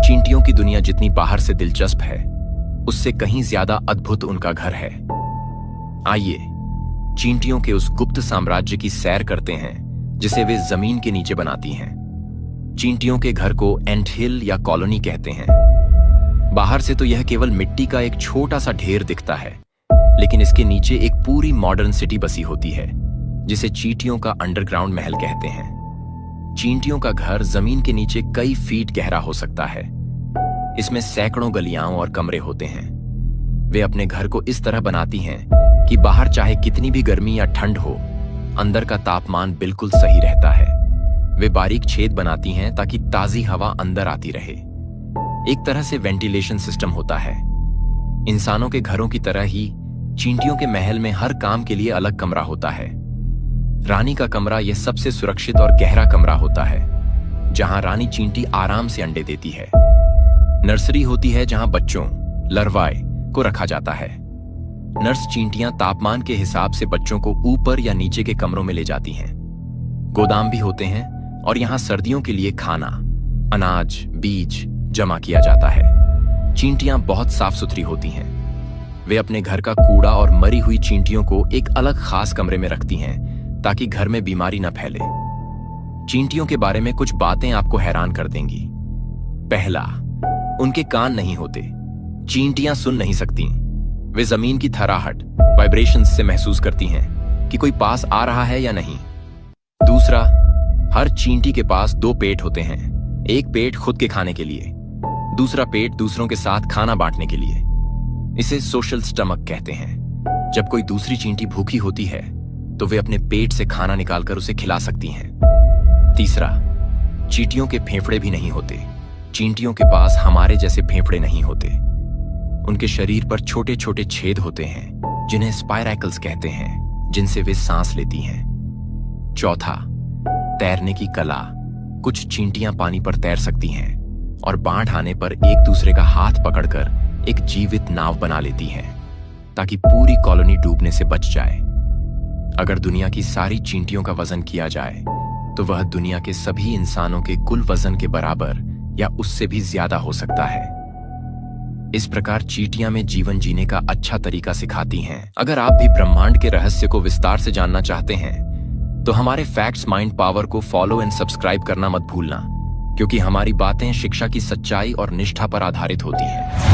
चींटियों की दुनिया जितनी बाहर से दिलचस्प है, उससे कहीं ज्यादा अद्भुत उनका घर है। आइए चींटियों के उस गुप्त साम्राज्य की सैर करते हैं जिसे वे जमीन के नीचे बनाती हैं। चींटियों के घर को एंट हिल या कॉलोनी कहते हैं। बाहर से तो यह केवल मिट्टी का एक छोटा सा ढेर दिखता है, लेकिन इसके नीचे एक पूरी मॉडर्न सिटी बसी होती है जिसे चींटियों का अंडरग्राउंड महल कहते हैं। चींटियों का घर जमीन के नीचे कई फीट गहरा हो सकता है। इसमें सैकड़ों गलियाओं और कमरे होते हैं। वे अपने घर को इस तरह बनाती हैं कि बाहर चाहे कितनी भी गर्मी या ठंड हो, अंदर का तापमान बिल्कुल सही रहता है। वे बारीक छेद बनाती हैं ताकि ताजी हवा अंदर आती रहे। एक तरह से वेंटिलेशन सिस्टम होता है। इंसानों के घरों की तरह ही चींटियों के महल में हर काम के लिए अलग कमरा होता है। रानी का कमरा यह सबसे सुरक्षित और गहरा कमरा होता है, जहां रानी चींटी आराम से अंडे देती है। नर्सरी होती है जहां बच्चों लर्वाए को रखा जाता है। नर्स चींटियां तापमान के हिसाब से बच्चों को ऊपर या नीचे के कमरों में ले जाती हैं। गोदाम भी होते हैं और यहां सर्दियों के लिए खाना, अनाज, बीज जमा किया जाता है। चींटियां बहुत साफ सुथरी होती हैं। वे अपने घर का कूड़ा और मरी हुई चींटियों को एक अलग खास कमरे में रखती हैं ताकि घर में बीमारी न फैले। चींटियों के बारे में कुछ बातें आपको हैरान कर देंगी। पहला, उनके कान नहीं होते। चींटियां सुन नहीं सकती। वे जमीन की थराहट, वाइब्रेशंस से महसूस करती हैं कि कोई पास आ रहा है या नहीं। दूसरा, हर चींटी के पास दो पेट होते हैं। एक पेट खुद के खाने के लिए, दूसरा पेट दूसरों के साथ खाना बांटने के लिए। इसे सोशल स्टमक कहते हैं। जब कोई दूसरी चींटी भूखी होती है तो वे अपने पेट से खाना निकालकर उसे खिला सकती हैं। तीसरा, चींटियों के फेफड़े भी नहीं होते। चींटियों के पास हमारे जैसे फेफड़े नहीं होते। उनके शरीर पर छोटे छोटे छेद होते हैं जिन्हें स्पाइरैकल्स कहते हैं, जिनसे वे सांस लेती हैं। चौथा, तैरने की कला। कुछ चींटियां पानी पर तैर सकती हैं और बाढ़ आने पर एक दूसरे का हाथ पकड़कर एक जीवित नाव बना लेती हैं ताकि पूरी कॉलोनी डूबने से बच जाए। अगर दुनिया की सारी चींटियों का वजन किया जाए तो वह दुनिया के सभी इंसानों के कुल वजन के बराबर या उससे भी ज्यादा हो सकता है। इस प्रकार चींटियां में जीवन जीने का अच्छा तरीका सिखाती हैं। अगर आप भी ब्रह्मांड के रहस्य को विस्तार से जानना चाहते हैं तो हमारे फैक्ट्स माइंड पावर को फॉलो एंड सब्सक्राइब करना मत भूलना, क्योंकि हमारी बातें शिक्षा की सच्चाई और निष्ठा पर आधारित होती हैं।